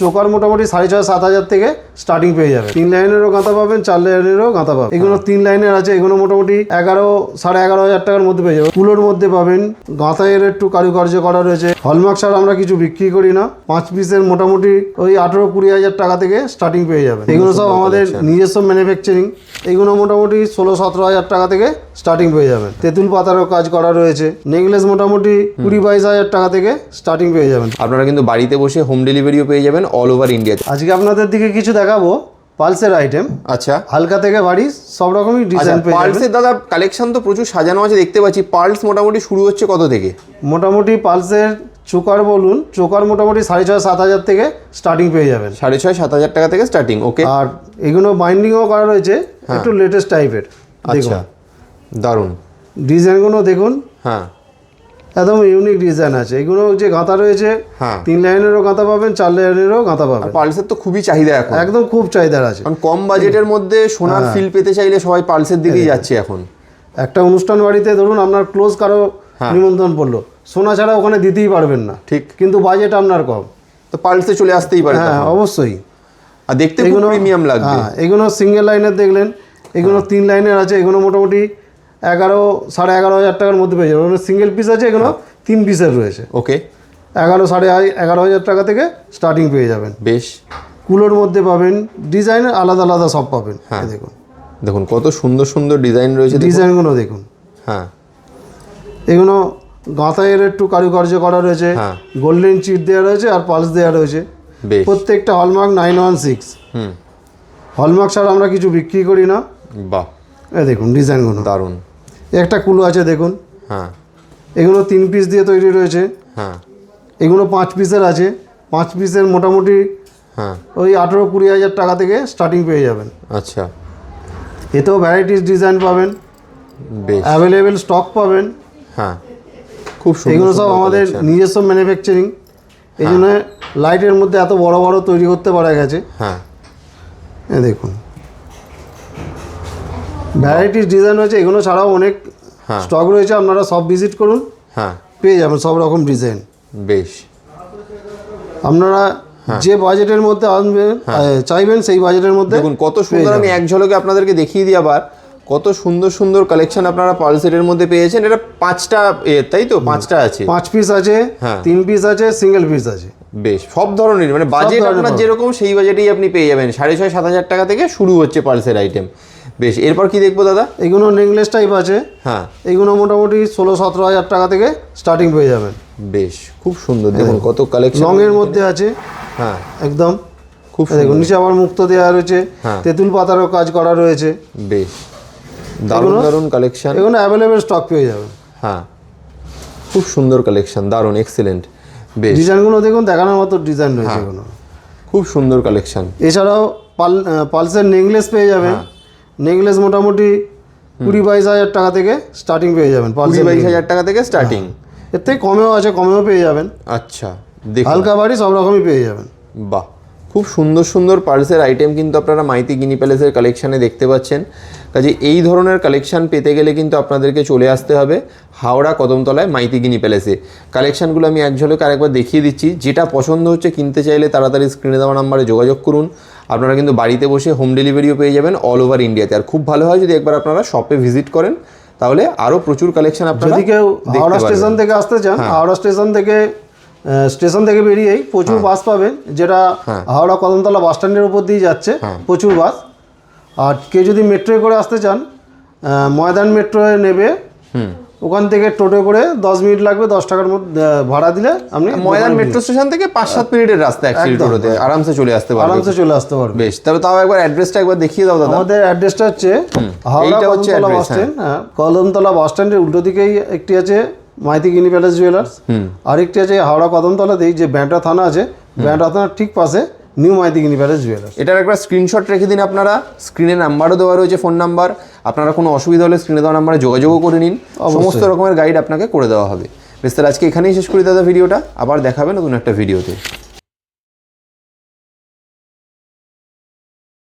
Choker মোটামুটি 6,500-7,000 থেকে starting পেয়ে যাবে। 3 লাইনেরও গাঁথা পাবেন, 4 লাইনেরও গাঁথা পাবেন। এগুলো 3 লাইনের আছে, এগুলো মোটামুটি 11-11,500 টাকার মধ্যে পেয়ে যাবে। কুলোর মধ্যে পাবেন, গাঁথায়ের একটু কারুকার্য করা রয়েছে। হলমার্ক ছাড়া আমরা কিছু বিক্রি করি না। 5 পিসের মোটামুটি ওই 18-20,000 টাকা থেকে স্টার্টিং পেয়ে যাবে। এগুলো সব আমাদের নিজস্ব ম্যানুফ্যাকচারিং। এগুলো মোটামুটি 16-17,000 টাকা থেকে স্টার্টিং পেয়ে যাবেন। তেঁতুল পাতারও কাজ করা রয়েছে। নেকলেস মোটামুটি 20-22,000 টাকা থেকে স্টার্টিং পেয়ে যাবেন। আপনারা কিন্তু বাড়িতে বসে হোম ডেলিভারিও পেয়ে যাবেন অল ওভার ইন্ডিয়াতে। আজকে আপনাদের দিকে কিছু দেখাবো পালসের আইটেম। আচ্ছা, হালকা থেকে ভারী সব রকমই ডিজাইন পেয়ে যাবেন। পালসের দাদা কালেকশন তো প্রচুর সাজানো আছে দেখতে পাচ্ছি। পালস মোটামুটি শুরু হচ্ছে কত থেকে? মোটামুটি পালসের চোকার বলুন, চোকার মোটামুটি 6,500-7,000 থেকে স্টার্টিং পেয়ে যাবেন। 6,500-7,000 টাকা থেকে স্টার্টিং। ওকে, আর এগুলো বাইন্ডিংও করা রয়েছে একটু লেটেস্ট টাইপের। আচ্ছা, দারুণ ডিজাইনগুলো দেখুন, হ্যাঁ একদম ইউনিক ডিজাইন আছে। এগুলো যে গাঁথা রয়েছে, 3 লাইনেরও গাঁথা পাবেন, 4 লাইনেরও গাঁথা পাবেন। পালসের তো খুবই চাহিদা এখন, একদম খুব চাহিদা আছে। কারণ কম বাজেটের মধ্যে সোনার ফিল পেতে চাইলে সবাই পালসের দিকেই যাচ্ছে এখন। একটা অনুষ্ঠান বাড়িতে ধরুন আপনার ক্লোজ কারো নিমন্ত্রণ পড়লো, সোনা ছাড়া ওখানে দিতেই পারবেন না, ঠিক, কিন্তু বাজেট আপনার কম, তো পালসে চলে আসতেই পারে। হ্যাঁ অবশ্যই, আর দেখতে খুব প্রিমিয়াম লাগবে। হ্যাঁ, এগুলো সিঙ্গেল লাইনের দেখলেন, এগুলো 3 লাইনের আছে। এগুলো মোটামুটি 11-11,500 টাকার মধ্যে পেয়ে যাবেন। সিঙ্গেল পিস আছে, এগুলো 3 পিসের রয়েছে। ওকে, 11-11,500 টাকা থেকে স্টার্টিং পেয়ে যাবেন। বেশ, কুলোর মধ্যে পাবেন, ডিজাইন আলাদা আলাদা সব পাবেন। হ্যাঁ দেখুন, দেখুন কত সুন্দর সুন্দর ডিজাইন রয়েছে। ডিজাইনগুলো দেখুন। হ্যাঁ, এগুলো গাঁথায়ের একটু কারুকার্য করা রয়েছে, গোল্ডেন চিট দেওয়া রয়েছে আর পালস দেওয়া রয়েছে। প্রত্যেকটা হলমার্ক 916। হলমার্ক ছাড়া আমরা কিছু বিক্রি করি না। বাহ, এই দেখুন ডিজাইনগুলো দারুণ। একটা কুলো আছে দেখুন, হ্যাঁ, এগুলো 3 পিস দিয়ে তৈরি রয়েছে। হ্যাঁ, এগুলো 5 পিসের আছে। 5 পিসের মোটামুটি ওই 18-20,000 টাকা থেকে স্টার্টিং পেয়ে যাবেন। আচ্ছা, এতেও ভ্যারাইটিস ডিজাইন পাবেন, বেশ, অ্যাভেলেবেল স্টক পাবেন। হ্যাঁ, খুব সুন্দর। এগুলো সব আমাদের নিজস্ব ম্যানুফ্যাকচারিং, এই জন্য লাইটের মধ্যে এত বড় বড় তৈরি করতে পারা গেছে। হ্যাঁ, এই দেখুন ভ্যারাইটিস ডিজাইন রয়েছে। এগুলো ছাড়াও অনেক স্টক রয়েছে, আপনারা সব ভিজিট করুন, পেয়ে যাবেন সব রকম ডিজাইন। বেশ, আপনারা যে বাজেটের মধ্যে আনবেন চাইবেন সেই বাজেটের মধ্যে। দেখুন কত সুন্দর, আমি এক ঝলকে আপনাদেরকে দেখিয়ে দিই আবার কত সুন্দর সুন্দর কালেকশন আপনারা পালসেটের মধ্যে পেয়েছেন। এটা 5টা তাই তো? 5টা আছে, 5 পিস আছে, 3 পিস আছে, সিঙ্গেল পিস আছে। বেশ, সব ধরনের, মানে বাজেট আপনার যেরকম সেই বাজেটেই আপনি পেয়ে যাবেন। 6,500-7,000 টাকা থেকে শুরু হচ্ছে পালসের আইটেম। বেশ, এরপর কি দেখবো দাদা? এগুলো নেকলেস টাইপ আছে। হ্যাঁ, এগুলো মোটামুটি 16-17,000 টাকা থেকে স্টার্টিং পেয়ে যাবেন। বেশ, খুব সুন্দর। দেখুন কত কালেকশন লং এর মধ্যে আছে। হ্যাঁ, একদম খুব দেখুন, নিচে আবার মুক্ত দেওয়া রয়েছে, তেঁতুল পাতারও কাজ করা রয়েছে। বেশ, দারুণ দারুণ কালেকশন। এগুলো অ্যাভেলেবেল স্টক পেয়ে যাবেন। হ্যাঁ, খুব সুন্দর কালেকশন, দারুণ, এক্সিলেন্ট। বেশ, ডিজাইনগুলো দেখুন, দেখানোর মতো ডিজাইন রয়েছে এগুলো, খুব সুন্দর কালেকশন। এছাড়াও পালসের নেকলেস পেয়ে যাবেন। নেকলেস মোটামুটি 20-22,000 টাকা থেকে স্টার্টিং পেয়ে যাবেন। 20-22,000 টাকা থেকে স্টার্টিং। এর থেকে কমেও আছে, কমেও পেয়ে যাবেন। আচ্ছা, হালকা ভারী সব রকমই পেয়ে যাবেন। বাহ, খুব সুন্দর সুন্দর পার্সের আইটেম কিন্তু আপনারা মাইতি গিনি প্যালেসের কালেকশানে দেখতে পাচ্ছেন। কাজে এই ধরনের কালেকশান পেতে গেলে কিন্তু আপনাদেরকে চলে আসতে হবে হাওড়া কদমতলায় মাইতি গিনি প্যালেসে। কালেকশানগুলো আমি এক ঝলকে আরেকবার দেখিয়ে দিচ্ছি। যেটা পছন্দ হচ্ছে কিনতে চাইলে তাড়াতাড়ি স্ক্রিনে দেওয়া নাম্বারে যোগাযোগ করুন। আপনারা কিন্তু বাড়িতে বসে হোম ডেলিভারিও পেয়ে যাবেন অল ওভার ইন্ডিয়াতে। আর খুব ভালো হয় যদি একবার আপনারা শপে ভিজিট করেন, তাহলে আরও প্রচুর কালেকশান আপনারা, যদি কেউ হাওড়া স্টেশন থেকে আসতে চান, হাওড়া স্টেশন থেকে বেরিয়েই প্রচুর বাস পাবেন, যেটা হাওড়া কদমতলা বাস স্ট্যান্ডের উপর দিয়ে যাচ্ছে, প্রচুর বাস। আর কেউ যদি মেট্রোয় করে আসতে চান, ময়দান মেট্রোয় নেবে, ওখান থেকে টোটো করে 10 মিনিট লাগবে, 10 টাকার মধ্যে ভাড়া দিলে আপনি ময়দান মেট্রো স্টেশন থেকে 5-7 মিনিটের রাস্তা অ্যাকচুয়ালি টোটোতে আরামসে চলে আসতে পারবেন। বেশ, তবে তাও একবার অ্যাড্রেসটা একবার দেখিয়ে দাও দাদা। আমাদের অ্যাড্রেসটা হচ্ছে হাওড়া কদমতলা বাস স্ট্যান্ড। কদমতলা বাস স্ট্যান্ডের উল্টো দিকেই একটি আছে মাইতি গিনি প্যালেস জুয়েলার্স, আরেকটি আছে হাওড়া কদমতলাতেই যে ব্যান্ডা থানা আছে, ব্যান্ডা থানার ঠিক পাশে নিউ মাইতি গিনি প্যালেস জুয়েলার্স। এটার একবার স্ক্রিনশট রেখে দিন আপনারা। স্ক্রিনে নাম্বারও দেওয়া রয়েছে, ফোন নাম্বার। আপনারা কোনো অসুবিধা হলে স্ক্রিনে দেওয়া নাম্বারে যোগাযোগও করে নিন, সমস্ত রকমের গাইড আপনাকে করে দেওয়া হবে। বেশ, তাহলে আজকে এখানেই শেষ করি দাদা ভিডিওটা। আবার দেখাবে নতুন একটা ভিডিওতে।